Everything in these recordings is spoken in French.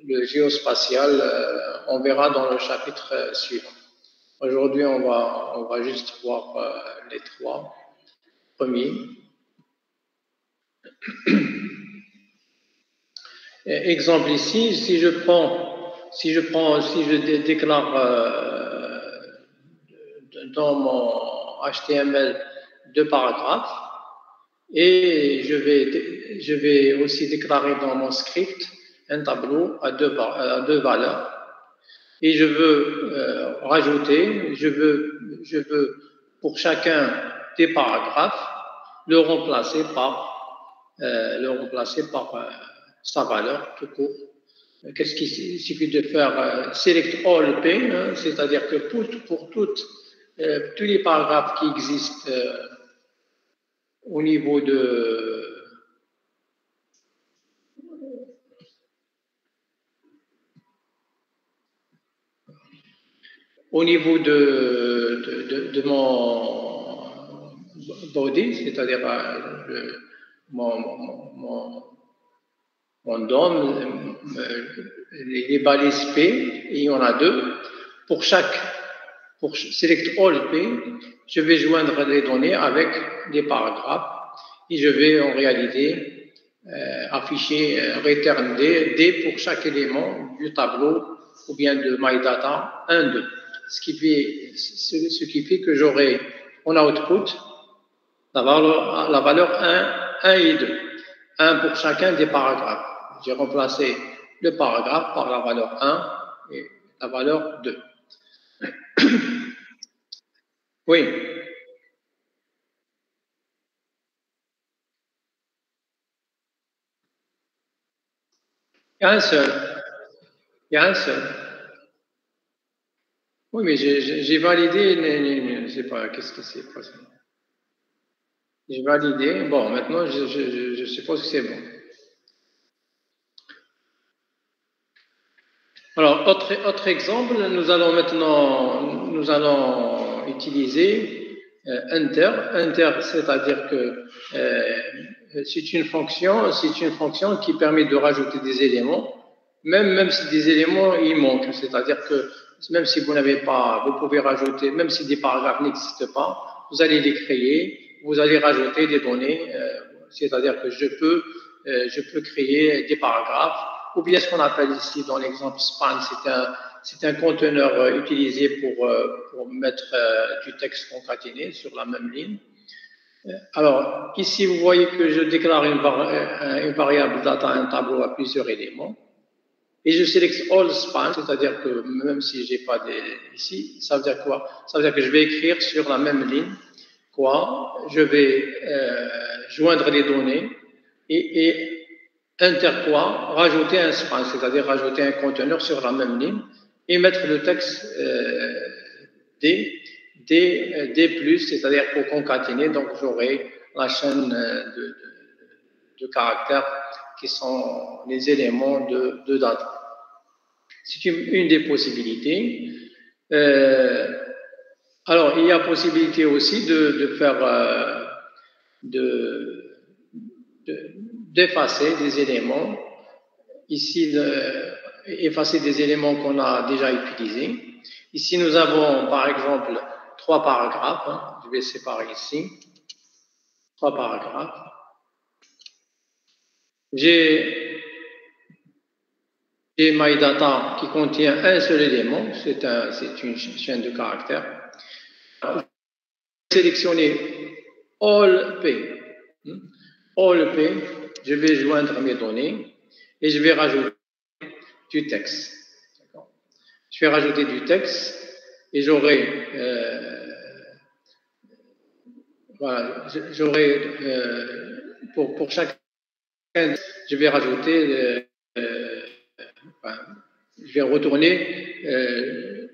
le géospatial, on verra dans le chapitre suivant. Aujourd'hui, on va juste voir les trois premiers. Exemple ici, si je déclare dans mon HTML 2 paragraphes et je vais aussi déclarer dans mon script un tableau à deux valeurs et je veux rajouter, je veux pour chacun des paragraphes le remplacer par sa valeur tout court. Qu'est-ce qu'il suffit de faire select all P, hein, c'est-à-dire que pour tous les paragraphes qui existent au niveau de mon body, c'est-à-dire mon DOM, les balises P, il y en a deux. Pour select all P, je vais joindre les données avec des paragraphes et je vais en réalité afficher return D pour chaque élément du tableau ou bien de MyData 1, 2. Ce qui fait que j'aurai en output la valeur 1 et 2. 1 pour chacun des paragraphes. J'ai remplacé le paragraphe par la valeur 1 et la valeur 2. Oui. Il y a un seul. Oui, mais j'ai validé, je ne sais pas, qu'est-ce que c'est passé. J'ai validé. Bon, maintenant, je suppose que c'est bon. Alors, autre exemple, nous allons utiliser enter. Enter, c'est-à-dire que c'est une fonction qui permet de rajouter des éléments, même si des éléments il manquent. C'est-à-dire que même si vous pouvez rajouter, même si des paragraphes n'existent pas, vous allez les créer, vous allez rajouter des données. C'est-à-dire que je peux créer des paragraphes, ou bien ce qu'on appelle ici dans l'exemple span, c'est un conteneur utilisé pour mettre du texte concaténé sur la même ligne. Alors, ici, vous voyez que je déclare une variable data, un tableau à plusieurs éléments, et je sélectionne all span, c'est-à-dire que même si j'ai pas ici, ça veut dire quoi? Ça veut dire que je vais écrire sur la même ligne, je vais joindre les données et rajouter un span, c'est-à-dire rajouter un conteneur sur la même ligne et mettre le texte D+, c'est-à-dire pour concaténer, donc j'aurai la chaîne de caractères qui sont les éléments de data. C'est une des possibilités. Alors, il y a possibilité aussi de faire d'effacer des éléments. Ici, effacer des éléments qu'on a déjà utilisés. Ici, nous avons, par exemple, 3 paragraphes. Hein. Je vais séparer ici. 3 paragraphes. J'ai MyData qui contient un seul élément. C'est une chaîne de caractères. Je vais sélectionner All P. All P, je vais joindre mes données et je vais rajouter du texte. Je vais rajouter du texte et j'aurai pour chaque je vais rajouter je vais retourner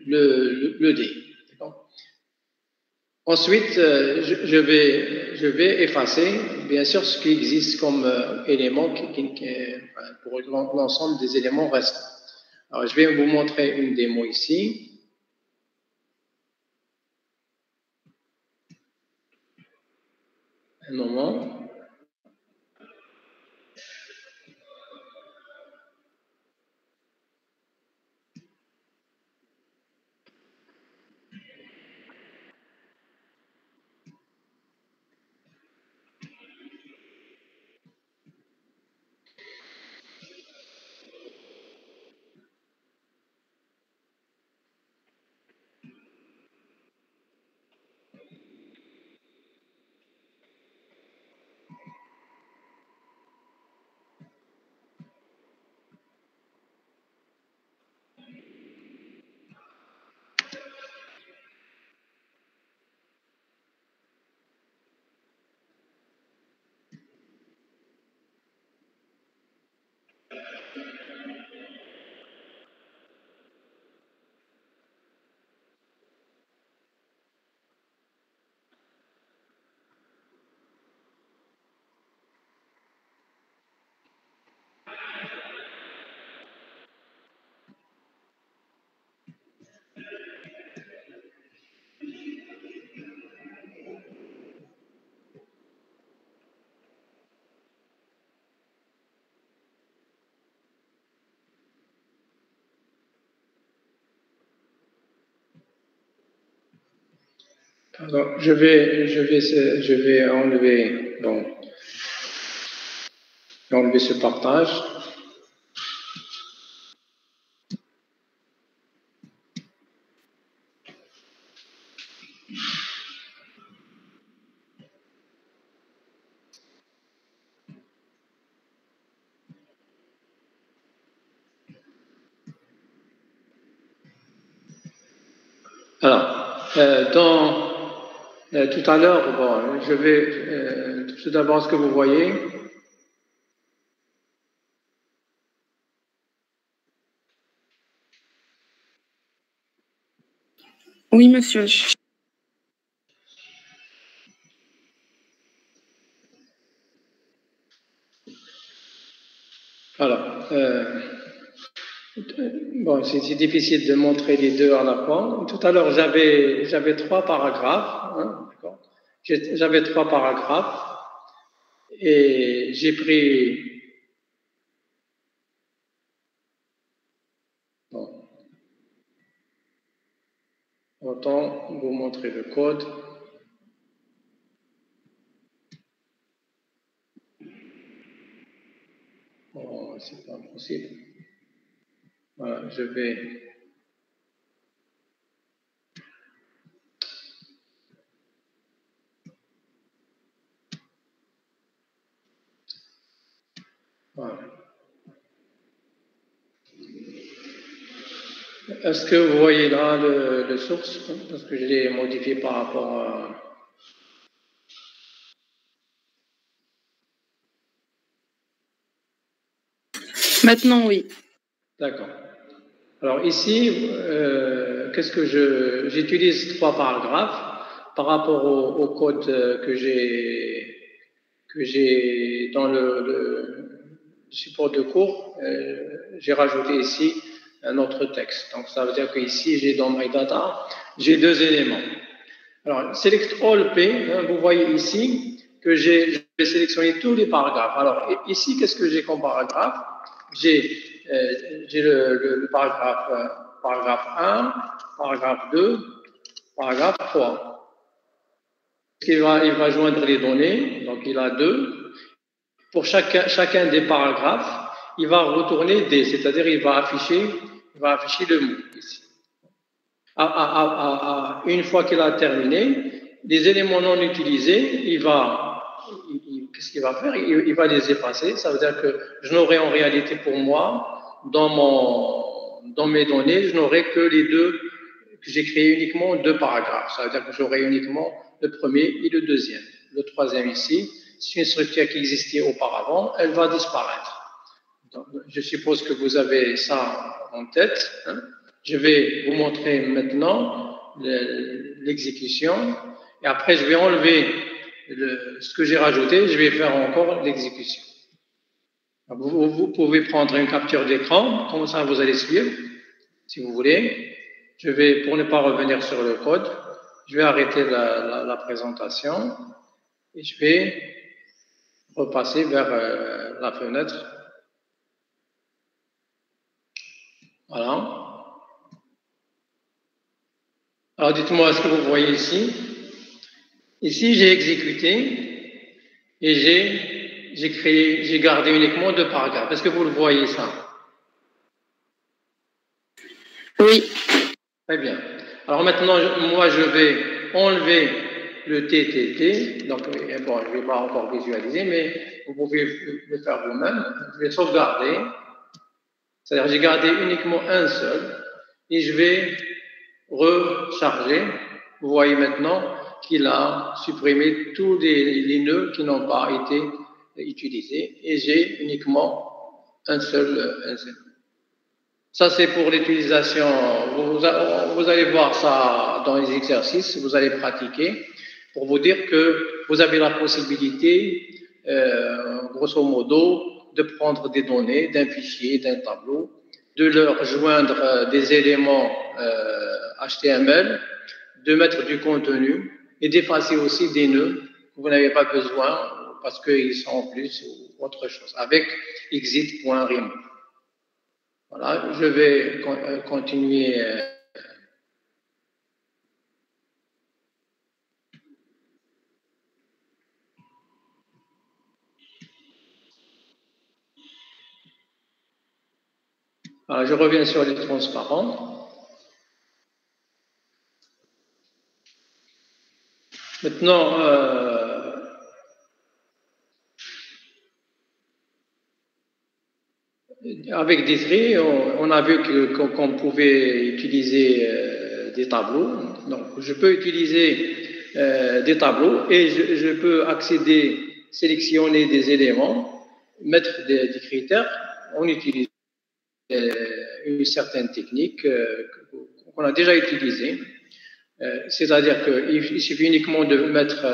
le D. Ensuite, je vais effacer, bien sûr, ce qui existe comme élément pour l'ensemble des éléments restants. Alors, je vais vous montrer une démo ici. Un moment. Alors, je vais enlever ce partage. Alors, tout à l'heure, bon, je vais tout d'abord ce que vous voyez. Oui, monsieur. Alors, bon, c'est difficile de montrer les deux à la fois. Tout à l'heure, j'avais 3 paragraphes. Hein, d'accord. J'avais 3 paragraphes et j'ai pris. Bon, autant vous montrer le code. Oh, c'est pas possible. Voilà, je vais. Voilà. Est-ce que vous voyez là le source? Parce que je l'ai modifié par rapport à. Maintenant, oui. D'accord. Alors ici, qu'est-ce que j'utilise 3 paragraphes par rapport au code que j'ai dans le support de cours. J'ai rajouté ici un autre texte. Donc ça veut dire qu'ici, j'ai dans My Data, j'ai 2 éléments. Alors, Select All P, hein, vous voyez ici que je vais sélectionner tous les paragraphes. Alors, ici, qu'est-ce que j'ai comme paragraphe? J'ai le paragraphe 1, paragraphe 2, paragraphe 3. Il va joindre les données, donc il a 2. Pour chacun des paragraphes, il va retourner D, c'est-à-dire il va afficher le mot ici. Une fois qu'il a terminé, les éléments non utilisés, qu'est-ce qu'il va faire? Il va les effacer. Ça veut dire que je n'aurai en réalité pour moi, dans mes données, je n'aurai que les 2, que j'ai créé uniquement 2 paragraphes. Ça veut dire que j'aurai uniquement le premier et le deuxième. Le troisième ici, c'est une structure qui existait auparavant, elle va disparaître. Donc, je suppose que vous avez ça en tête. Hein. Je vais vous montrer maintenant l'exécution et après je vais enlever ce que j'ai rajouté, je vais faire encore l'exécution. Vous pouvez prendre une capture d'écran, comme ça vous allez suivre, si vous voulez. Je vais, pour ne pas revenir sur le code, je vais arrêter la présentation et je vais repasser vers la fenêtre. Voilà. Alors dites-moi ce que vous voyez ici. Ici, j'ai exécuté et j'ai gardé uniquement 2 paragraphes. Est-ce que vous le voyez ça? Oui. Très bien. Alors maintenant, moi, je vais enlever le TTT. Donc, bon, je ne vais pas encore visualiser, mais vous pouvez le faire vous-même. Je vais sauvegarder. C'est-à-dire, j'ai gardé uniquement un seul et je vais recharger. Vous voyez maintenant qu'il a supprimé tous les nœuds qui n'ont pas été utilisés et j'ai uniquement un seul élément. Ça, c'est pour l'utilisation. Vous allez voir ça dans les exercices, vous allez pratiquer pour vous dire que vous avez la possibilité, grosso modo, de prendre des données d'un fichier, d'un tableau, de leur joindre des éléments HTML, de mettre du contenu et d'effacer aussi des nœuds que vous n'avez pas besoin parce qu'ils sont en plus ou autre chose, avec exit.remove. Voilà, je vais continuer. Alors, je reviens sur les transparents. Maintenant, avec D3, on a vu qu'on pouvait utiliser des tableaux. Donc, je peux utiliser des tableaux et je peux accéder, sélectionner des éléments, mettre des critères. On utilise une certaine technique qu'on a déjà utilisée. C'est-à-dire qu'il suffit uniquement de mettre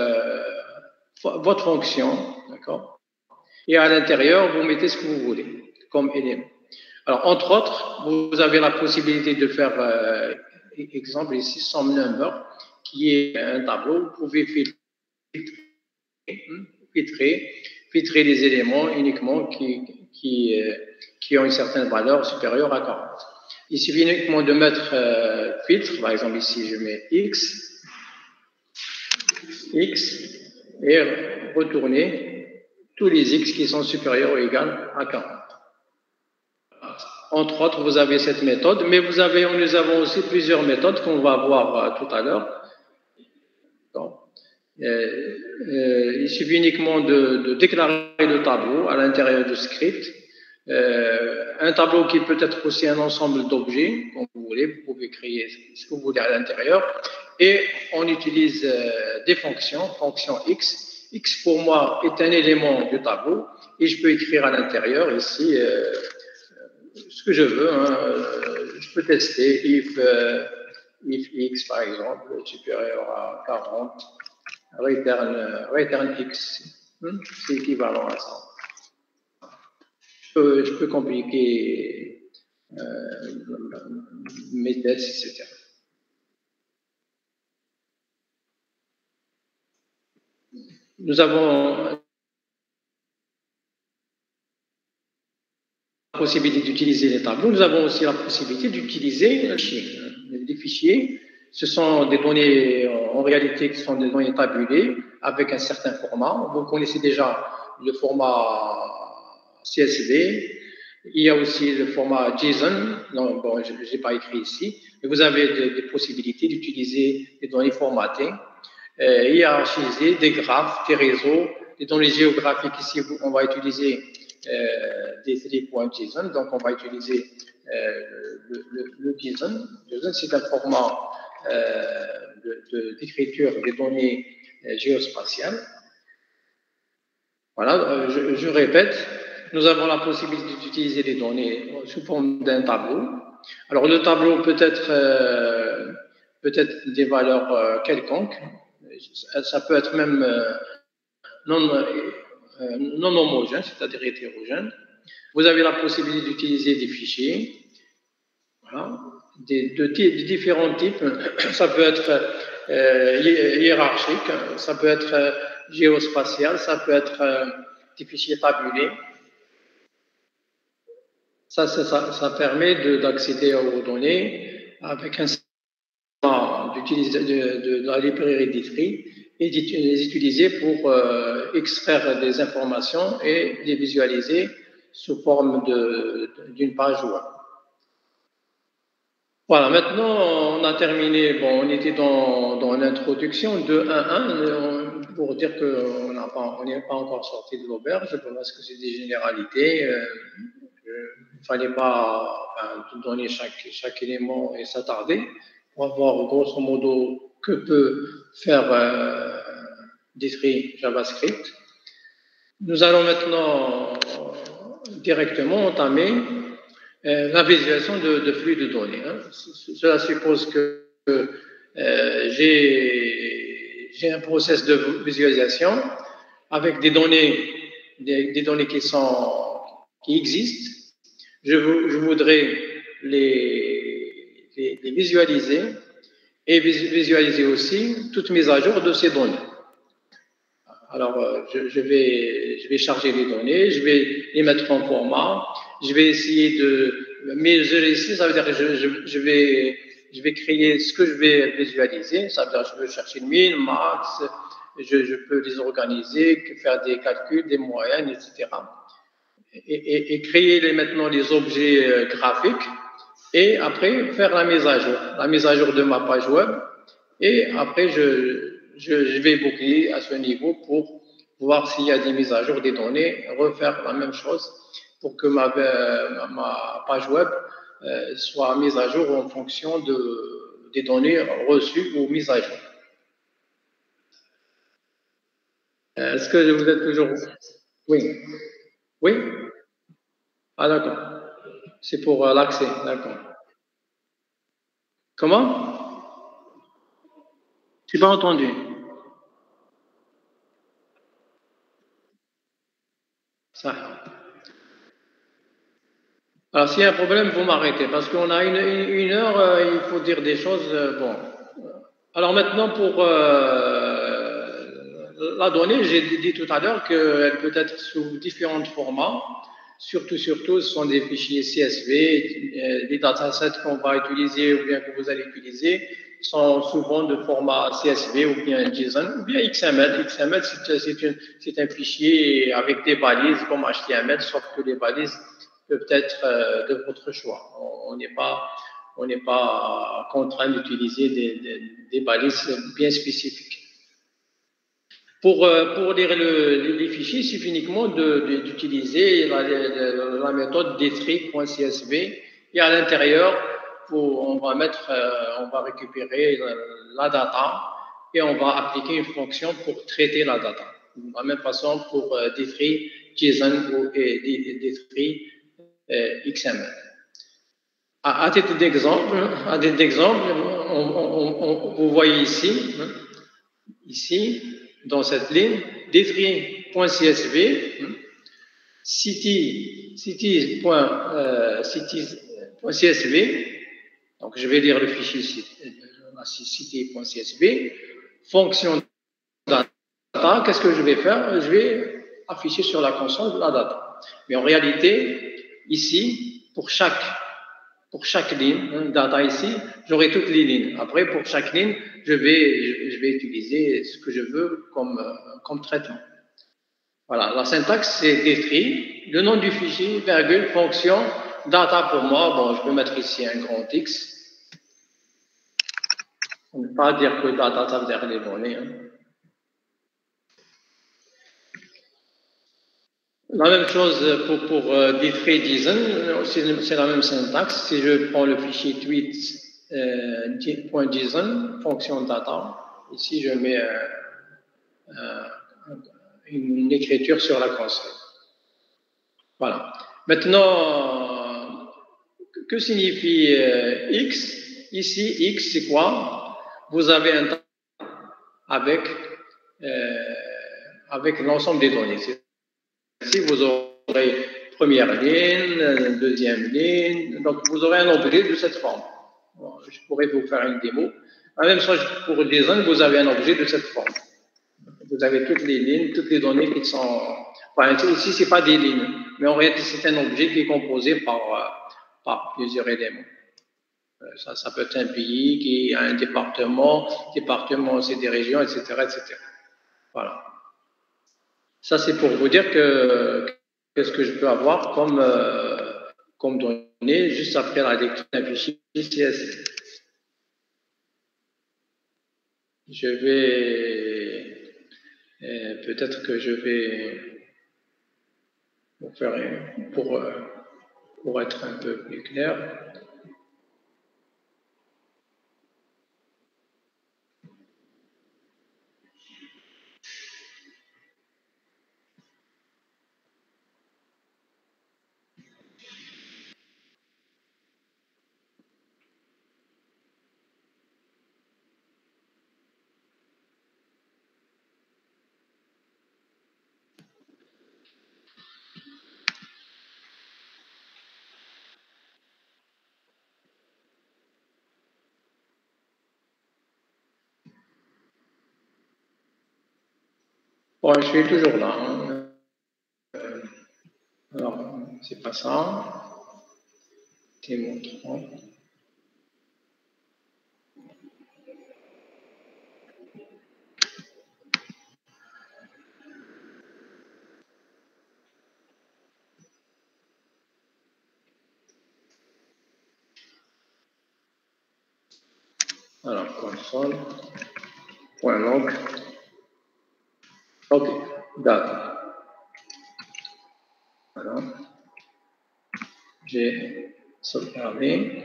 votre fonction, d'accord? Et à l'intérieur, vous mettez ce que vous voulez comme élément. Alors, entre autres, vous avez la possibilité de faire, exemple ici, some number, qui est un tableau. Vous pouvez filtrer les éléments uniquement qui ont une certaine valeur supérieure à 40. Il suffit uniquement de mettre filtre, par exemple ici je mets X, et retourner tous les X qui sont supérieurs ou égaux à 40. Entre autres, vous avez cette méthode, mais nous avons aussi plusieurs méthodes qu'on va voir tout à l'heure. Il suffit uniquement de déclarer le tableau à l'intérieur du script. Un tableau qui peut être aussi un ensemble d'objets, comme vous voulez, vous pouvez créer ce que vous voulez à l'intérieur. Et on utilise des fonctions, fonction X. X pour moi est un élément du tableau et je peux écrire à l'intérieur ici ce que je veux. Je peux tester if X par exemple est supérieur à 40. Return X, c'est équivalent à ça. Je peux compliquer mes tests, etc. Nous avons la possibilité d'utiliser les tableaux. Nous avons aussi la possibilité d'utiliser des fichiers. Ce sont des données, en réalité, qui sont des données tabulées avec un certain format. Vous connaissez déjà le format CSV. Il y a aussi le format JSON. Non, bon, je n'ai pas écrit ici. Mais vous avez des possibilités d'utiliser des données formatées, hiérarchisées, des graphes, des réseaux, des données géographiques. Ici, on va utiliser des points JSON. Donc, on va utiliser le JSON. JSON, c'est un format d'écriture des données géospatiales. Voilà, je répète, nous avons la possibilité d'utiliser des données sous forme d'un tableau. Alors, le tableau peut être des valeurs quelconques. Ça peut être même non homogène, c'est-à-dire hétérogène. Vous avez la possibilité d'utiliser des fichiers, voilà, de différents types. Ça peut être hiérarchique, ça peut être géospatial, ça peut être des fichiers tabulés. Ça permet d'accéder aux données avec un d'utiliser de la librairie D3 et de les utiliser pour extraire des informations et les visualiser sous forme d'une page web. Voilà, maintenant on a terminé, bon, on était dans l'introduction de 1.1 pour dire qu'on n'est pas encore sorti de l'auberge parce que c'est des généralités. Il ne fallait pas donner chaque élément et s'attarder pour voir grosso modo que peut faire D3 JavaScript. Nous allons maintenant directement entamer la visualisation de flux de données. Hein. Cela suppose que j'ai un process de visualisation avec des données qui existent. Je voudrais les visualiser et visualiser aussi toutes mes à jour de ces données. Alors, je vais charger les données, je vais les mettre en format, je vais essayer de mesurer ici, ça veut dire que je vais créer ce que je vais visualiser, ça veut dire que je veux chercher le min, max, je peux les organiser, faire des calculs, des moyennes, etc. Et créer maintenant les objets graphiques et après faire la mise à jour de ma page web et après je vais boucler à ce niveau pour voir s'il y a des mises à jour des données, refaire la même chose pour que ma page web soit mise à jour en fonction des données reçues ou mises à jour. Est-ce que vous êtes toujours... Oui. Oui? Ah d'accord. C'est pour l'accès, d'accord. Comment? Je n'ai pas entendu. Ça. Alors, s'il y a un problème, vous m'arrêtez, parce qu'on a une heure, il faut dire des choses. Bon. Alors maintenant, pour la donnée, j'ai dit tout à l'heure qu'elle peut être sous différents formats. Surtout, ce sont des fichiers CSV, les datasets qu'on va utiliser ou bien que vous allez utiliser sont souvent de format CSV ou bien JSON ou bien XML. XML, c'est un fichier avec des balises comme HTML, sauf que les balises peuvent être de votre choix. On n'est pas contraint d'utiliser des balises bien spécifiques. Pour lire les fichiers, il suffit uniquement d'utiliser la méthode d3.csv et à l'intérieur, on va récupérer la data et on va appliquer une fonction pour traiter la data. De la même façon pour d3 JSON ou d3 XML. À titre d'exemple, vous voyez ici, dans cette ligne, d3.csv, city.csv, donc je vais lire le fichier city.csv, fonction data, qu'est-ce que je vais faire? Je vais afficher sur la console la data. Mais en réalité, ici, pour chaque ligne, data ici, j'aurai toutes les lignes. Après, pour chaque ligne, je vais utiliser ce que je veux comme traitement. Voilà, la syntaxe, c'est d3, le nom du fichier, virgule, fonction, data pour moi, bon, je peux mettre ici un grand X. On ne peut pas dire que data, ça veut dire les données. Hein. La même chose pour d3 JSON, c'est la même syntaxe. Si je prends le fichier tweet.json, fonction data, ici je mets une écriture sur la console. Voilà. Maintenant, que signifie X? Ici, X, c'est quoi? Vous avez un temps avec l'ensemble des données. Ici, vous aurez première ligne, deuxième ligne, donc vous aurez un objet de cette forme. Bon, je pourrais vous faire une démo. La même chose pour JSON, vous avez un objet de cette forme. Vous avez toutes les lignes, toutes les données qui sont... Enfin, ici, ce n'est pas des lignes, mais en réalité, c'est un objet qui est composé par plusieurs éléments. Ça peut être un pays qui a un département, c'est des régions, etc., etc. Voilà. Ça, c'est pour vous dire qu'est-ce que je peux avoir comme données juste après la lecture d'un fichier CSV. Je vais... peut-être que je vais vous faire pour être un peu plus clair. Bon, je suis toujours là. Hein. Alors, c'est pas ça. Démontrant. Alors, console. Point log. OK, date. Voilà. J'ai sauvegardé.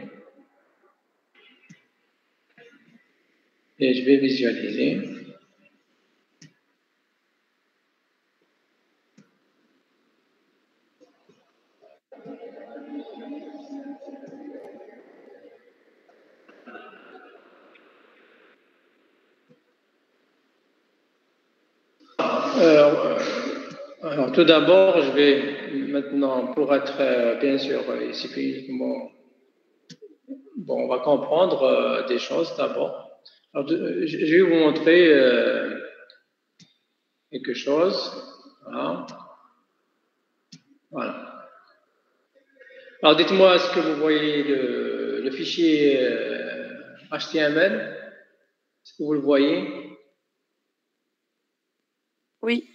Et je vais visualiser. Alors, tout d'abord, je vais maintenant, pour être bien sûr ici publiquement, bon, on va comprendre des choses d'abord. Alors, je vais vous montrer quelque chose. Voilà. Voilà. Alors, dites-moi, est-ce que vous voyez le fichier HTML? Est-ce que vous le voyez? Oui.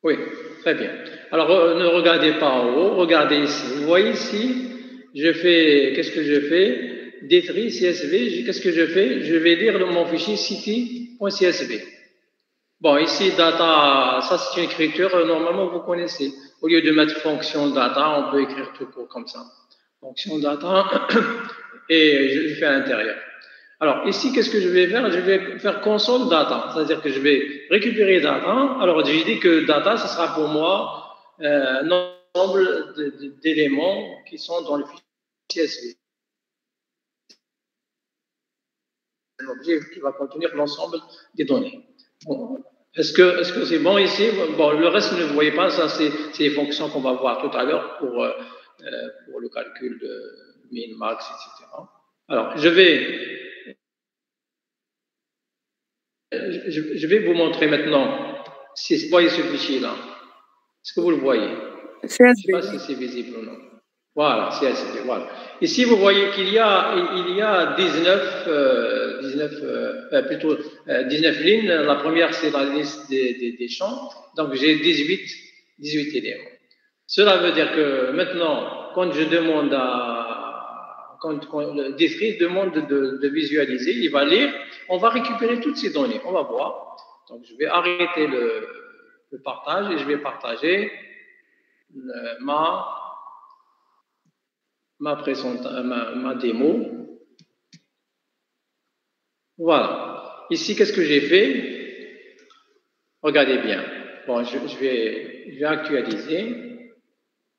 Oui, très bien. Alors, ne regardez pas en haut, regardez ici. Vous voyez ici, qu'est-ce que je fais? D3 CSV, qu'est-ce que je fais? Je vais lire mon fichier city.csv. Bon, ici, data, ça c'est une écriture, normalement vous connaissez. Au lieu de mettre fonction data, on peut écrire tout court comme ça. Fonction data, et je fais à l'intérieur. Alors, ici, qu'est-ce que je vais faire? Je vais faire console data, c'est-à-dire que je vais récupérer data. Alors, j'ai dit que data, ce sera pour moi un ensemble d'éléments qui sont dans le fichier CSV. Un objet qui va contenir l'ensemble des données. Bon. Est-ce que c'est bon ici? Bon, le reste, ne vous voyez pas, ça, c'est les fonctions qu'on va voir tout à l'heure pour le calcul de min, max, etc. Alors, je vais vous montrer maintenant, si vous voyez ce fichier-là. Est-ce que vous le voyez? Je ne sais pas si c'est visible ou non. Voilà, CSV, voilà. Ici, vous voyez qu'il y a 19 lignes. La première, c'est la liste des champs. Donc, j'ai 18 éléments. Cela veut dire que maintenant, quand le district demande de visualiser, il va lire, on va récupérer toutes ces données, on va voir. Donc, je vais arrêter le partage et je vais partager ma démo. Voilà. Ici, qu'est-ce que j'ai fait? Regardez bien. Bon, je vais actualiser.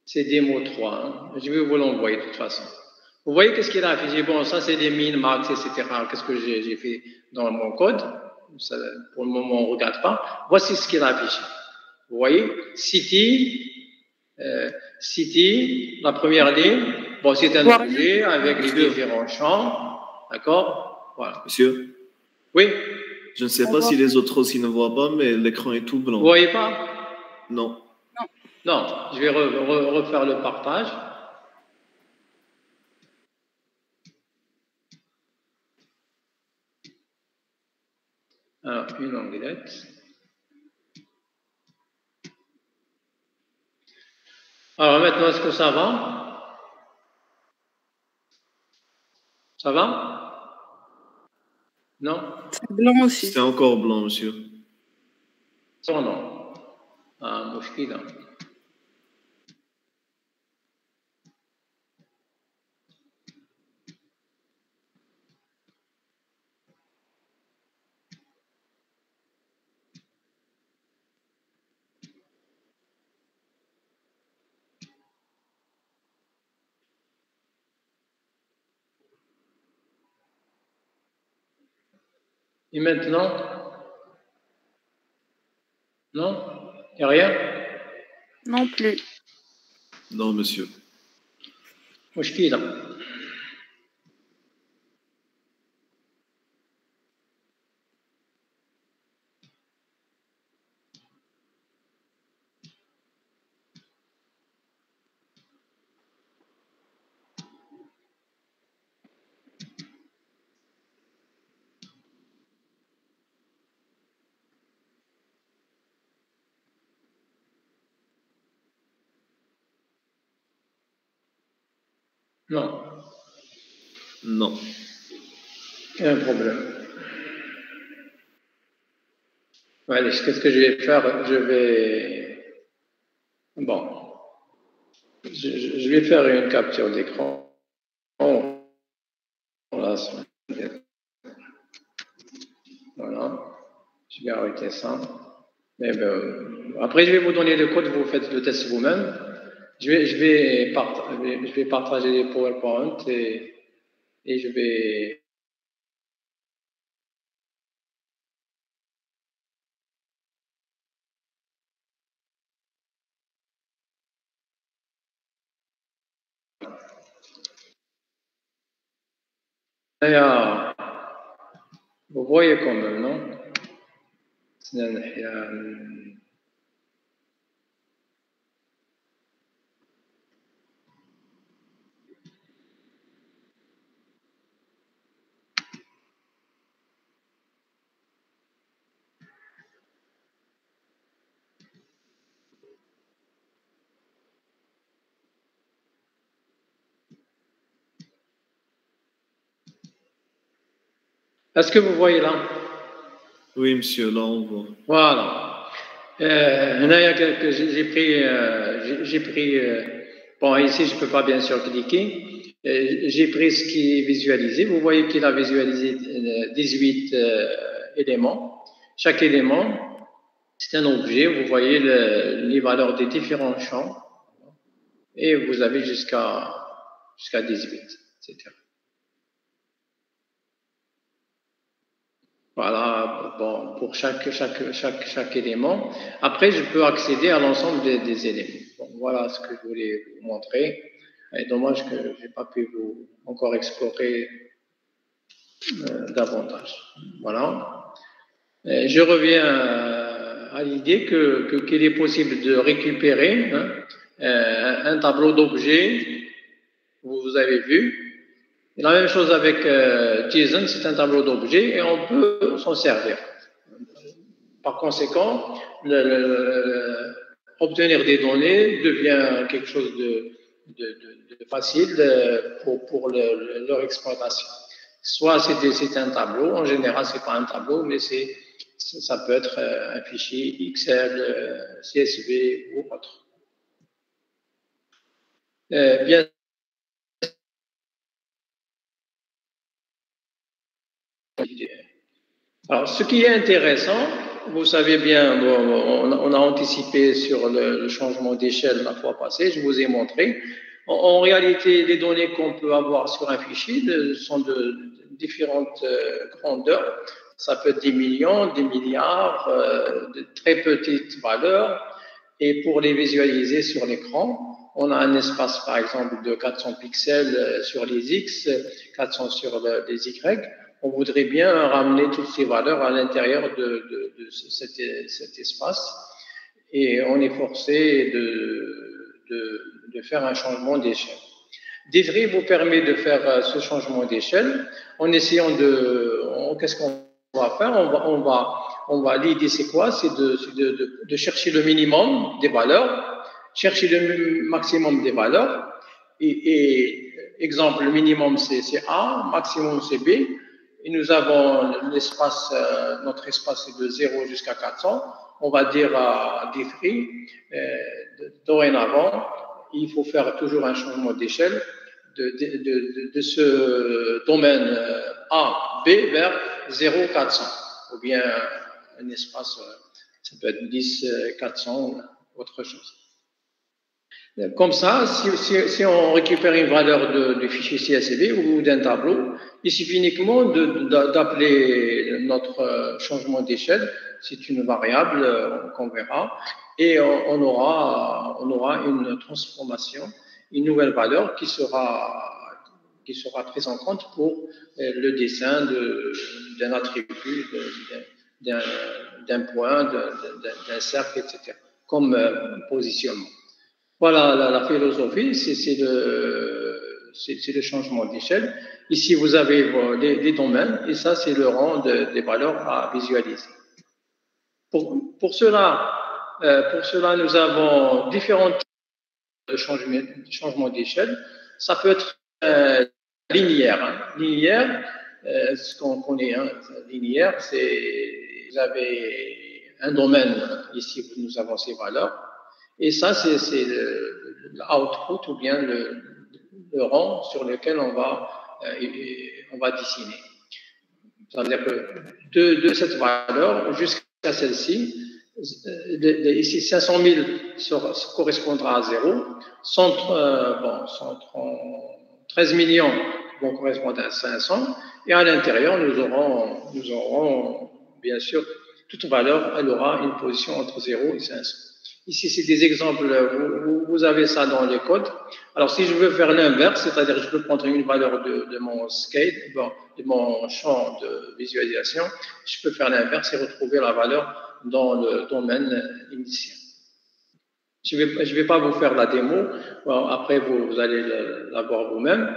C'est démo 3. Hein. Je vais vous l'envoyer de toute façon. Vous voyez qu'est-ce qu'il a affiché? Bon, ça, c'est des min, max, etc. Qu'est-ce que j'ai fait dans mon code? Ça, pour le moment, on ne regarde pas. Voici ce qu'il a affiché. Vous voyez? City, la première ligne. Bon, c'est un objet avec les différents champs. D'accord? Voilà. Monsieur? Oui? Je ne sais pas si les autres aussi ne voient pas, mais l'écran est tout blanc. Vous ne voyez pas? Non. Non, je vais refaire le partage. Alors, une anglette. Alors maintenant, est-ce que ça va? Ça va? Non? C'est blanc aussi. C'est encore blanc, monsieur. Non. Ah, mouchkila. Et maintenant? Non? Il n'y a rien? Non plus. Non, monsieur. Mouchkila. Non. Non. Il y a un problème. Allez, qu'est-ce que je vais faire? Je vais... Bon. Je vais faire une capture d'écran. Voilà. Je vais arrêter ça. Mais après, je vais vous donner le code, vous faites le test vous-même. Je vais partager les PowerPoint et je vais... Vous voyez quand même, non? Est-ce que vous voyez là? Oui, monsieur, là on voit. Voilà. J'ai pris bon, ici je ne peux pas bien sûr cliquer. J'ai pris ce qui est visualisé. Vous voyez qu'il a visualisé 18 éléments. Chaque élément, c'est un objet. Vous voyez les valeurs des différents champs. Et vous avez jusqu'à 18, etc. Voilà, bon, pour chaque élément. Après, je peux accéder à l'ensemble des éléments. Bon, voilà ce que je voulais vous montrer. Et dommage que je n'ai pas pu vous encore explorer davantage. Voilà. Et je reviens à l'idée qu'il est possible de récupérer un tableau d'objets, vous avez vu. Et la même chose avec JSON, c'est un tableau d'objets et on peut s'en servir. Par conséquent, obtenir des données devient quelque chose de facile pour leur exploitation. Soit c'est un tableau, en général c'est pas un tableau, mais ça peut être un fichier Excel, CSV ou autre. Bien Alors, ce qui est intéressant, vous savez bien, on a anticipé sur le changement d'échelle la fois passée, je vous ai montré. En réalité, les données qu'on peut avoir sur un fichier sont de différentes grandeurs. Ça peut être des millions, des milliards, de très petites valeurs. Et pour les visualiser sur l'écran, on a un espace, par exemple, de 400 pixels sur les X, 400 sur les Y. On voudrait bien ramener toutes ces valeurs à l'intérieur de cet espace et on est forcé de faire un changement d'échelle. Desri vous permet de faire ce changement d'échelle en essayant qu'est-ce qu'on va faire? L'idée c'est quoi? C'est de chercher le minimum des valeurs, chercher le maximum des valeurs et exemple, le minimum c'est A, maximum c'est B. Et nous avons l'espace, notre espace est de 0 jusqu'à 400. On va dire à Desri, dorénavant, il faut faire toujours un changement d'échelle de ce domaine A, B vers 0, 400. Ou bien un espace, ça peut être 10, 400, autre chose. Comme ça, si on récupère une valeur du fichier CSV ou d'un tableau, il suffit uniquement d'appeler notre changement d'échelle, c'est une variable qu'on verra, et on aura une transformation, une nouvelle valeur qui sera prise en compte pour le dessin d'un attribut, d'un point, d'un cercle, etc., comme positionnement. Voilà la philosophie, c'est le changement d'échelle. Ici, vous avez les domaines et ça, c'est le rang des valeurs à visualiser. Pour cela, nous avons différents types de changement d'échelle. Ça peut être linéaire. Hein. Linéaire, ce qu'on connaît, hein, linéaire, c'est vous avez un domaine, ici nous avons ces valeurs, et ça c'est l'output ou bien le rang sur lequel on va dessiner. C'est-à-dire que de cette valeur jusqu'à celle-ci, ici 500 000 correspondra à 0, 113 millions vont correspondre à 500, et à l'intérieur, nous aurons bien sûr, toute valeur, elle aura une position entre 0 et 500. Ici, c'est des exemples, vous avez ça dans les codes. Alors, si je veux faire l'inverse, c'est-à-dire je peux prendre une valeur de mon scale, de mon champ de visualisation, je peux faire l'inverse et retrouver la valeur dans le domaine initial. Je vais pas vous faire la démo, bon, après vous allez la voir vous-même.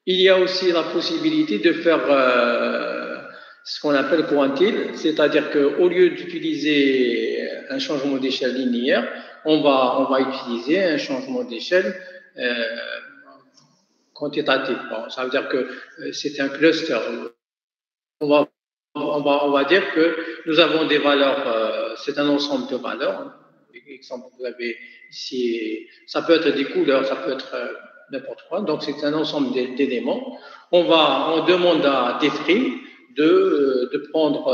Il y a aussi la possibilité de faire ce qu'on appelle quantile, c'est-à-dire qu'au lieu d'utiliser un changement d'échelle linéaire, on va utiliser un changement d'échelle quantitatif. Bon, ça veut dire que c'est un cluster. On va dire que nous avons des valeurs, c'est un ensemble de valeurs. Exemple, vous avez ici, ça peut être des couleurs, ça peut être n'importe quoi. Donc, c'est un ensemble d'éléments. On demande à Defri de prendre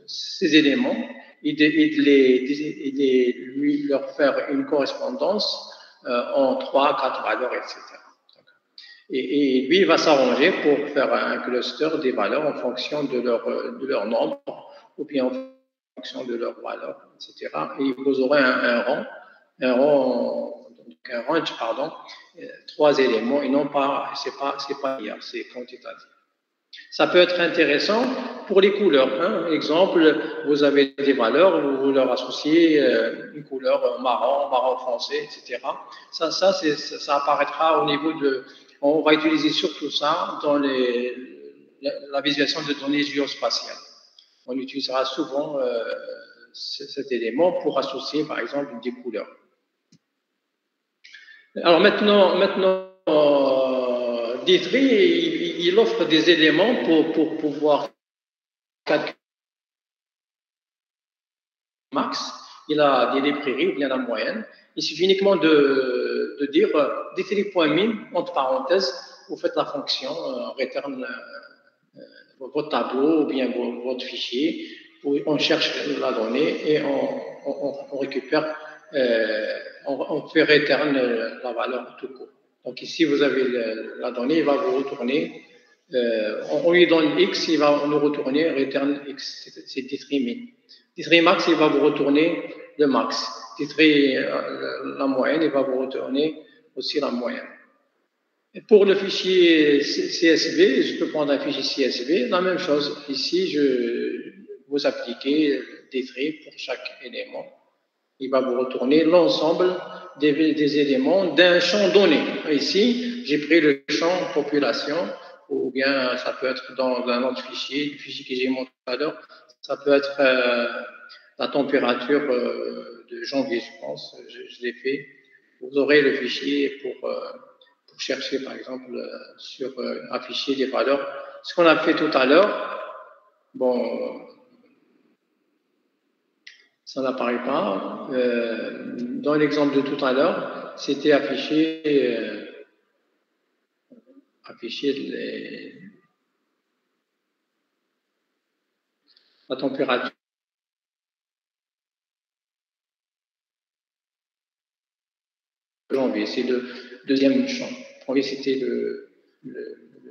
ces éléments et de leur faire une correspondance en 3, 4 valeurs, etc. Et lui, il va s'arranger pour faire un cluster des valeurs en fonction de leur nombre ou bien en fonction de leur valeur, etc. Et vous aurez un range, pardon, 3 éléments et non pas, c'est pas linéaire, c'est quantitatif. Ça peut être intéressant pour les couleurs. Hein. Exemple, vous avez des valeurs, vous leur associez une couleur marron foncé, etc. Ça apparaîtra au niveau de... On va utiliser surtout ça dans la visualisation de données géospatiales. On utilisera souvent cet élément pour associer, par exemple, des couleurs. Alors maintenant D3, il offre des éléments pour pouvoir calculer max. Il a des librairies ou bien la moyenne. Il suffit uniquement de dire D3.min, entre parenthèses, vous faites la fonction return votre tableau ou bien votre fichier, on cherche la donnée et on récupère, on fait return la valeur tout court. Donc ici, vous avez la donnée, il va vous retourner, on lui donne X, il va nous retourner return X, c'est D3 min. D3 max, il va vous retourner le max. D3 la moyenne, il va vous retourner aussi la moyenne. Et pour le fichier CSV, je peux prendre un fichier CSV, la même chose. Ici, vous appliquez des traits pour chaque élément. Il va vous retourner l'ensemble des éléments d'un champ donné. Ici, j'ai pris le champ population, ou bien ça peut être dans un autre fichier, le fichier que j'ai montré tout à l'heure, ça peut être la température de janvier, je pense, je l'ai fait. Vous aurez le fichier pour chercher, par exemple, sur afficher des valeurs. Ce qu'on a fait tout à l'heure, bon, ça n'apparaît pas. Dans l'exemple de tout à l'heure, c'était afficher la température. Janvier, c'est le deuxième champ. Janvier, c'était le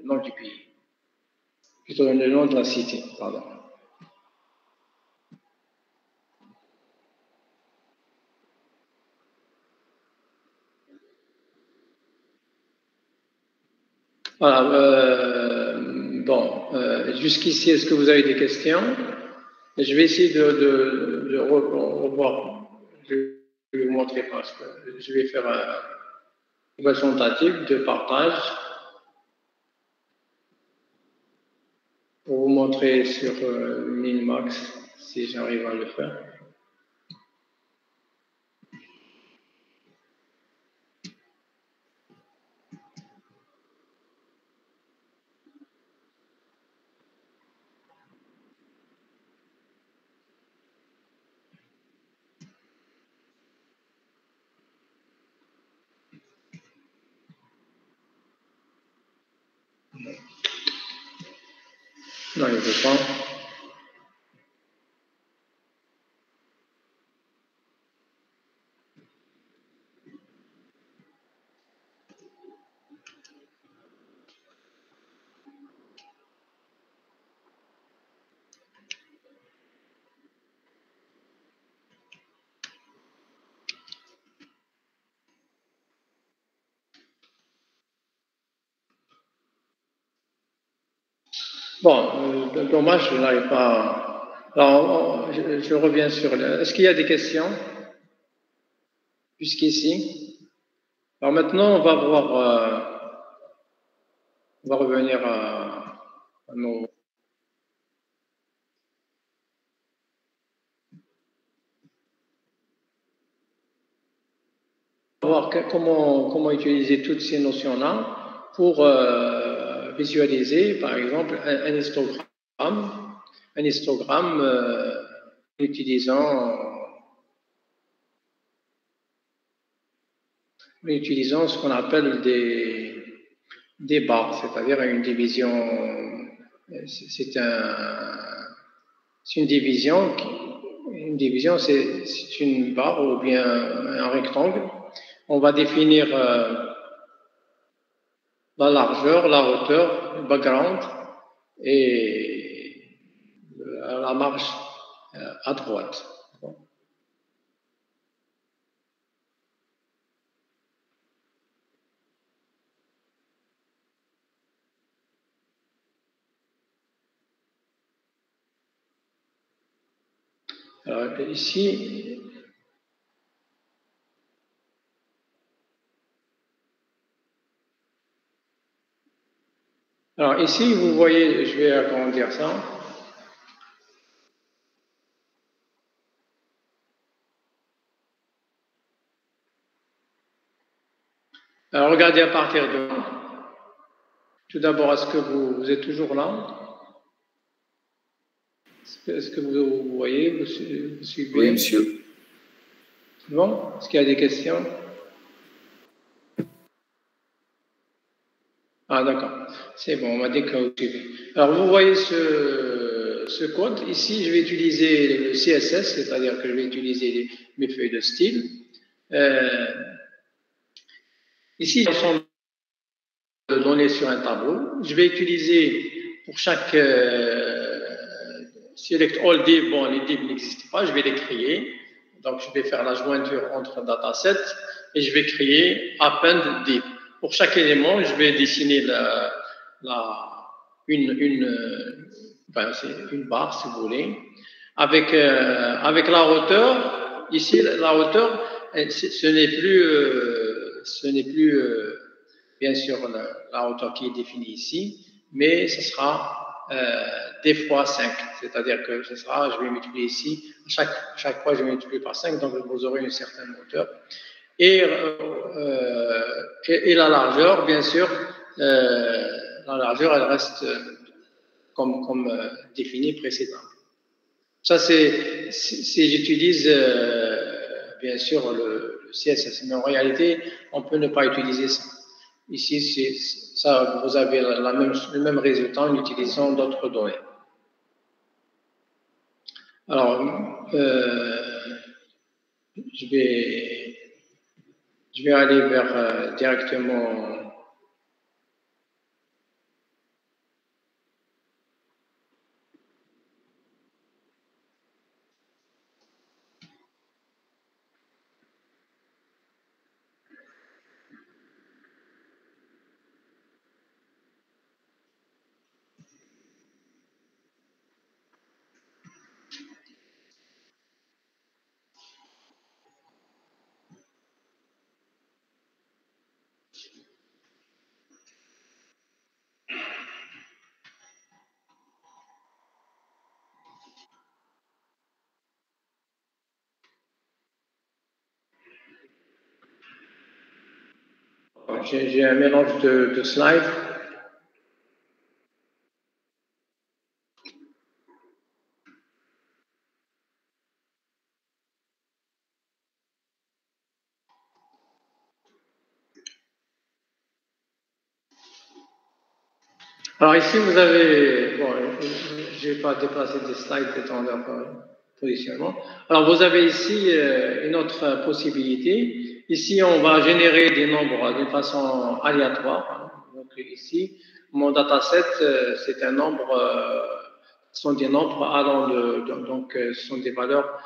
nom du pays. Plutôt le nom de la cité, pardon. Voilà. Jusqu'ici, est-ce que vous avez des questions? Je vais essayer de revoir. Je vais vous montrer parce que je vais faire une tentative de partage pour vous montrer sur Minmax si j'arrive à le faire. Non, il ne veut pas. Bon, dommage, je n'arrive pas. Alors, je reviens sur. Est-ce qu'il y a des questions jusqu'ici? Alors maintenant, on va voir. On va revenir à nos. On va voir comment utiliser toutes ces notions-là pour visualiser, par exemple, un histogramme utilisant ce qu'on appelle des barres, c'est-à-dire une division. C'est une division. Une division, c'est une barre ou bien un rectangle. On va définir la largeur, la hauteur, le background et la marge à droite. Alors ici, vous voyez, je vais agrandir ça. Alors regardez à partir de là. Tout d'abord, est-ce que vous êtes toujours là? Est-ce que vous voyez, vous suivez? Oui, monsieur. Bon, est-ce qu'il y a des questions? Ah, d'accord. C'est bon, on m'a dit que vous suivez. Alors, vous voyez ce code. Ici, je vais utiliser le CSS, c'est-à-dire que je vais utiliser mes feuilles de style. Ici, ils sont donnés sur un tableau. Je vais utiliser pour chaque select all div. Bon, les divs n'existent pas, je vais les créer. Donc, je vais faire la jointure entre dataset et je vais créer append div. Pour chaque élément, je vais dessiner une barre, si vous voulez, avec la hauteur. Ici, la hauteur, ce n'est plus bien sûr la hauteur qui est définie ici, mais ce sera d fois 5, c'est-à-dire que je vais multiplier ici, chaque fois je vais multiplier par 5, donc vous aurez une certaine hauteur. Et la largeur, bien sûr, la largeur, elle reste comme définie précédemment. Ça, j'utilise bien sûr le CSS, mais en réalité, on peut ne pas utiliser ça. Ici, ça, vous avez le même résultat en utilisant d'autres données. Alors, je vais aller vers directement. J'ai un mélange de slides. Alors ici, vous avez, bon, je vais pas déplacer des slides étant leur positionnement. Alors vous avez ici une autre possibilité. Ici, on va générer des nombres d'une façon aléatoire. Donc ici, mon dataset, c'est un nombre, ce sont des nombres allant donc ce sont des valeurs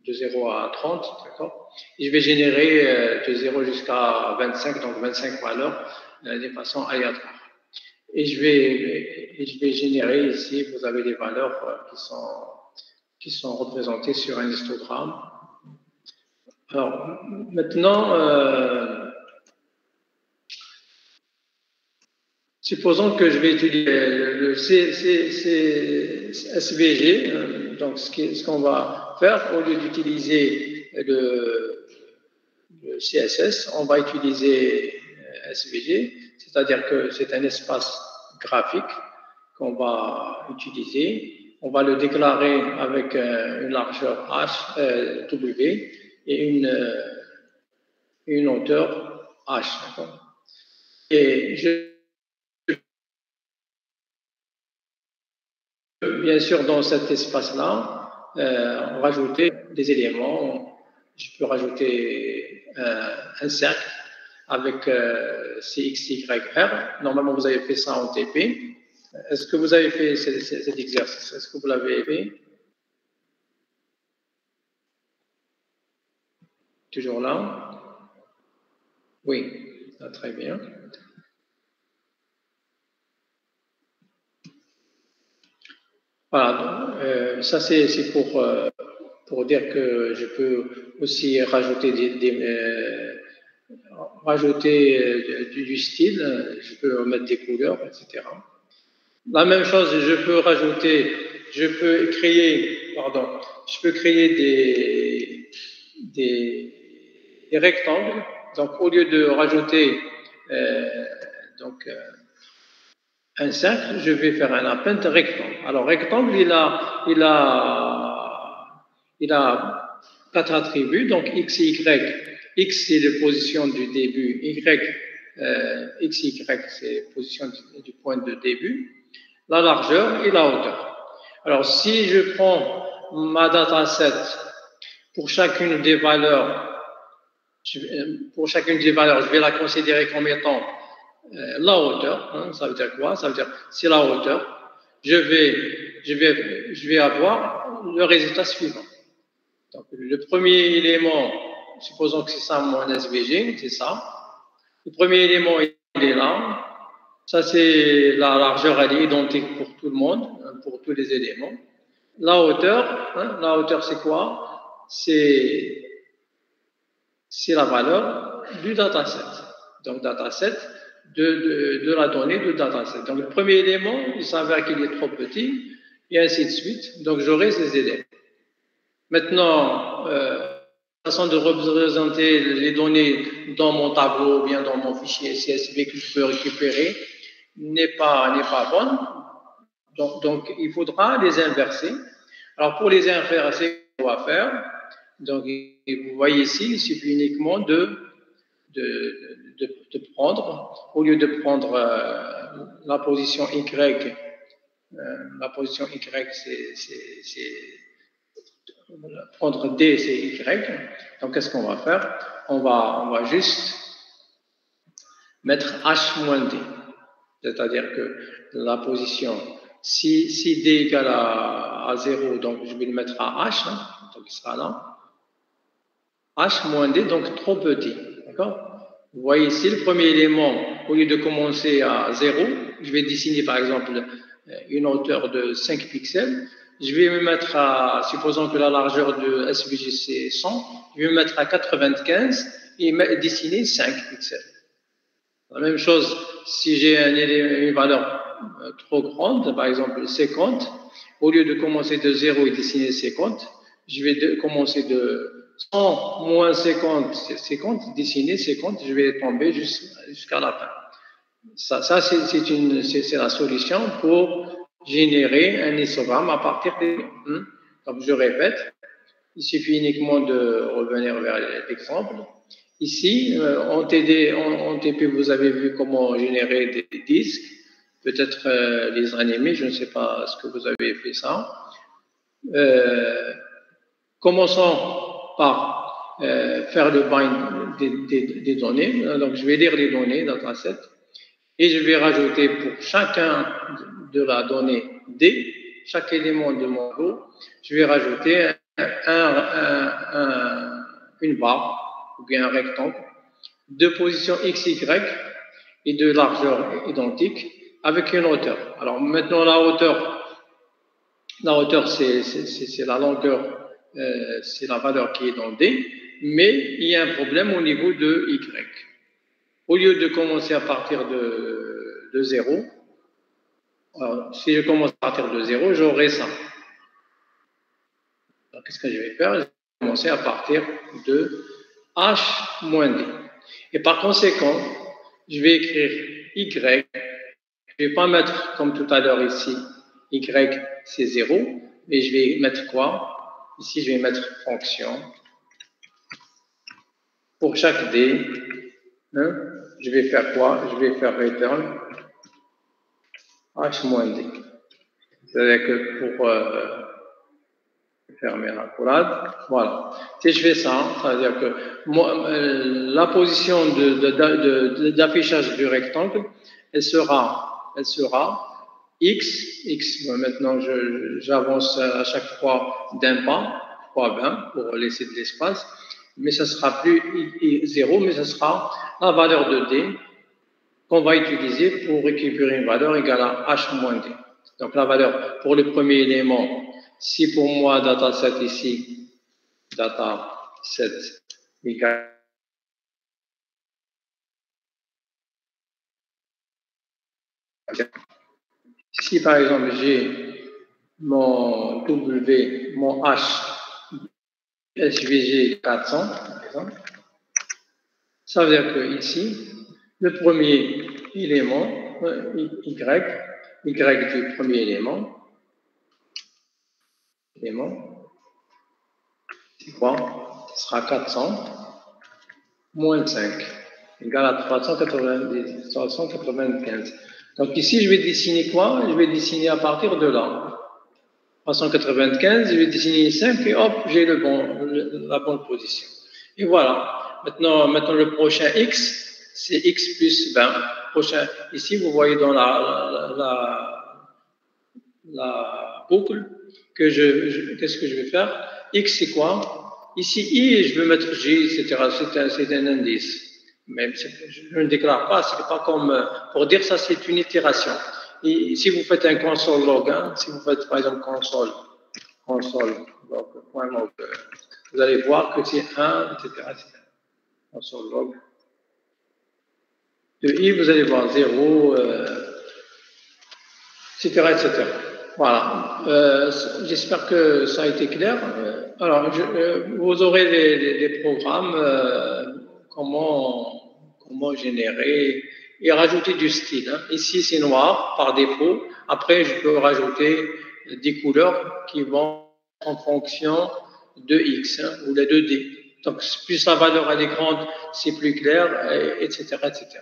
de 0 à 30, d'accord? Et je vais générer de 0 jusqu'à 25, donc 25 valeurs de façon aléatoire. Et je vais générer ici, vous avez des valeurs qui sont représentées sur un histogramme. Alors, maintenant, supposons que je vais utiliser le SVG. Donc, ce qu'on va faire, au lieu d'utiliser le CSS, on va utiliser SVG, c'est-à-dire que c'est un espace graphique qu'on va utiliser. On va le déclarer avec une largeur H, W et une hauteur H. Et bien sûr, dans cet espace-là, rajouter des éléments. Je peux rajouter un cercle avec CX, Y, R. Normalement, vous avez fait ça en TP. Est-ce que vous avez fait cet exercice? Est-ce que vous l'avez fait? Toujours là? Oui, ah, très bien. Voilà, ça c'est pour dire que je peux aussi rajouter rajouter du style, je peux mettre des couleurs, etc. La même chose, je peux créer des rectangles. Donc, au lieu de rajouter un cercle, je vais faire un append rectangle. Alors, rectangle, il a 4 attributs, donc x et y. X, c'est la position du début, x, y, c'est la position du point de début, la largeur et la hauteur. Alors, si je prends ma dataset pour chacune des valeurs, je vais la considérer comme étant la hauteur. Hein, ça veut dire quoi? Ça veut dire c'est la hauteur. Je vais avoir le résultat suivant. Donc, le premier élément, supposons que c'est ça mon SVG, c'est ça. Le premier élément, il est là. Ça, c'est la largeur, elle est identique pour tout le monde, pour tous les éléments. La hauteur, c'est quoi? C'est la valeur du dataset. Donc, dataset de la donnée de dataset. Donc, le premier élément, il s'avère qu'il est trop petit, et ainsi de suite. Donc, j'aurai ces éléments. Maintenant, la façon de représenter les données dans mon tableau ou bien dans mon fichier CSV que je peux récupérer n'est pas bonne. Donc, il faudra les inverser. Alors, pour les inverser, on va faire. Donc, vous voyez ici, il suffit uniquement de prendre, au lieu de prendre la position Y, c'est prendre D, c'est Y. Donc, qu'est-ce qu'on va faire? On va juste mettre H-D. C'est-à-dire que la position, si D égale à 0, donc je vais le mettre à H, hein, donc il sera là. H moins D, donc trop petit. D'accord? Vous voyez ici, le premier élément, au lieu de commencer à 0, je vais dessiner par exemple une hauteur de 5 pixels. Je vais me mettre à, supposons que la largeur de SVG c'est 100, je vais me mettre à 95 et dessiner 5 pixels. La même chose, si j'ai une valeur trop grande, par exemple 50, au lieu de commencer de 0 et dessiner 50, je vais commencer de 100 moins 50, dessiner 50, je vais tomber jusqu'à la fin. Ça c'est la solution pour générer un histogramme à partir des... Comme je répète, il suffit uniquement de revenir vers l'exemple Ici, en TD, en TP, vous avez vu comment générer des disques, peut-être les animer, je ne sais pas ce que vous avez fait ça. Commençons par faire le bind des données. Donc, je vais lire les données dataset et je vais rajouter pour chacun de la donnée D, chaque élément de mon lot, je vais rajouter une barre ou bien un rectangle de position x, y et de largeur identique avec une hauteur. Alors maintenant, la hauteur c'est la longueur, c'est la valeur qui est dans D, mais il y a un problème au niveau de y. Au lieu de commencer à partir de 0, alors, si je commence à partir de 0, j'aurai ça. Alors, qu'est-ce que je vais faire? Je vais commencer à partir de h moins d. Et par conséquent, je vais écrire y. Je ne vais pas mettre, comme tout à l'heure ici, y c'est 0, mais je vais mettre quoi? Ici, je vais mettre fonction. Pour chaque d, hein, je vais faire quoi? Je vais faire return h moins d. C'est-à-dire que pour fermer la collade, voilà. Si je fais ça, c'est-à-dire que moi, la position d'affichage du rectangle, elle sera x, maintenant j'avance à chaque fois d'un pas, x20 pour laisser de l'espace, mais ça sera plus 0, mais ça sera la valeur de d qu'on va utiliser pour récupérer une valeur égale à h moins d. Donc la valeur pour le premier élément, si pour moi dataset ici, dataset égale si par exemple j'ai mon W, mon H, SVG 400, par exemple, ça veut dire que ici, le premier élément, Y du premier élément, c'est quoi? Ce sera 400 moins 5, égale à 395. Donc ici, je vais dessiner quoi? Je vais dessiner à partir de là. 395, je vais dessiner 5 et hop, j'ai la bonne position. Et voilà. Maintenant le prochain x, c'est x plus 20. Prochain, ici, vous voyez dans la boucle que qu'est-ce que je vais faire? X, c'est quoi? Ici, I, je vais mettre J, etc. C'est un indice. Mais je ne déclare pas, c'est pas comme, pour dire ça, c'est une itération. Et si vous faites un console log, hein, si vous faites par exemple console log, vous allez voir que c'est 1, etc. Console log. De I, vous allez voir 0, etc. Voilà. J'espère que ça a été clair. Alors, vous aurez des programmes, comment générer et rajouter du style. Hein. Ici, c'est noir par défaut. Après, je peux rajouter des couleurs qui vont en fonction de X hein, ou de 2D. Donc, plus la valeur elle est grande, c'est plus clair, etc., etc.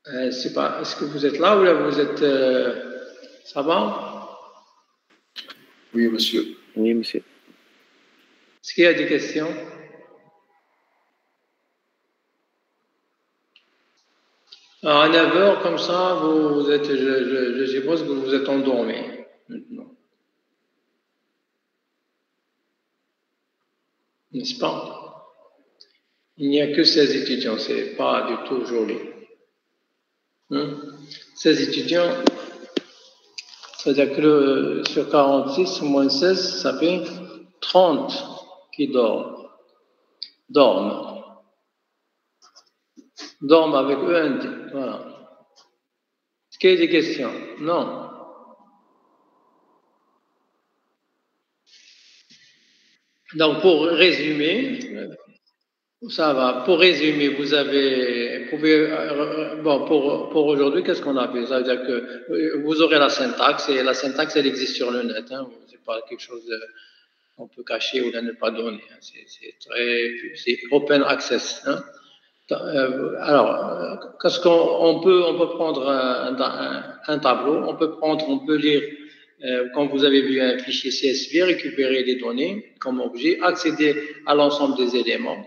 Est-ce que vous êtes là ou là vous êtes... ça va? Oui, monsieur. Oui, monsieur. Est-ce qu'il y a des questions? Alors, à 9h, comme ça, vous êtes, je suppose que vous êtes endormi maintenant. N'est-ce pas? Il n'y a que 16 étudiants, c'est pas du tout joli. 16 étudiants, c'est-à-dire que sur 46, moins 16, ça fait 30 qui dorment. Dorment avec eux, voilà. Est-ce qu'il y a des questions? Non. Donc, pour résumer, ça va. Pour résumer, pour aujourd'hui, qu'est-ce qu'on a fait? Ça veut dire que vous aurez la syntaxe, et la syntaxe, elle existe sur le net. Hein, c'est pas quelque chose on peut cacher ou ne pas donner. Hein. C'est open access. Hein. Alors, qu'est-ce on peut prendre un tableau, on peut lire, quand vous avez vu un fichier CSV, récupérer les données comme objet, accéder à l'ensemble des éléments,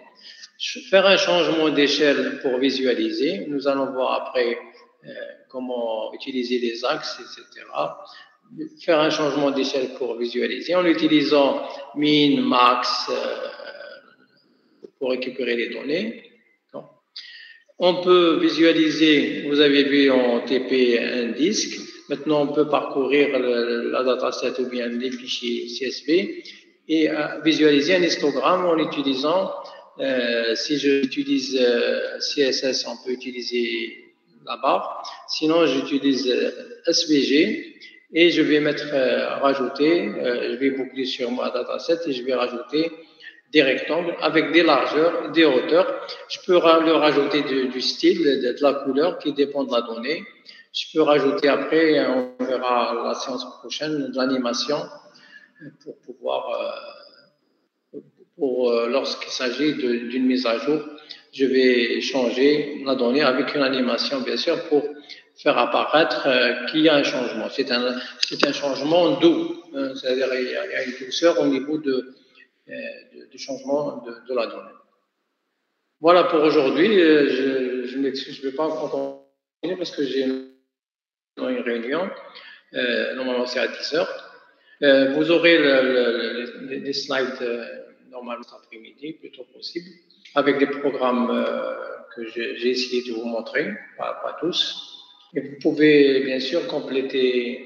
faire un changement d'échelle pour visualiser. Nous allons voir après comment utiliser les axes, etc. Faire un changement d'échelle pour visualiser en utilisant min, max pour récupérer les données. On peut visualiser, vous avez vu en TP un disque. Maintenant, on peut parcourir la dataset ou bien les fichiers CSV et visualiser un histogramme en utilisant, si j'utilise CSS, on peut utiliser la barre. Sinon, j'utilise SVG et je vais rajouter, je vais boucler sur ma dataset et je vais rajouter des rectangles avec des largeurs, des hauteurs. Je peux leur rajouter du style, de la couleur qui dépend de la donnée. Je peux rajouter après, on verra la séance prochaine, de l'animation pour pouvoir, lorsqu'il s'agit d'une mise à jour, je vais changer la donnée avec une animation, bien sûr, pour faire apparaître qu'il y a un changement. C'est un changement doux, hein, c'est-à-dire il y a une douceur au niveau du changement de la donnée. Voilà pour aujourd'hui. Je m'excuse, je ne vais pas encore continuer parce que j'ai une réunion. Normalement, c'est à 10 heures. Vous aurez les slides normalement cet après-midi, plutôt possible, avec des programmes que j'ai essayé de vous montrer, pas tous. Et vous pouvez bien sûr compléter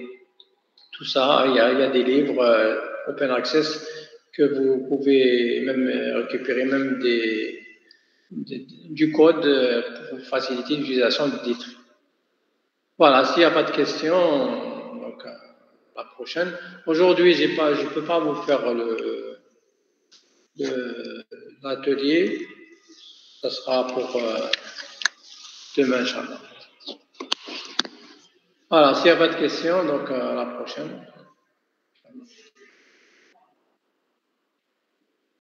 tout ça. Il y a des livres open access que vous pouvez même récupérer même du code pour faciliter l'utilisation du titre. Voilà, s'il n'y a pas de questions, donc la prochaine. Aujourd'hui, je ne peux pas vous faire l'atelier. Ça sera pour demain, Inch'Allah. Voilà, s'il n'y a pas de questions, donc à la prochaine.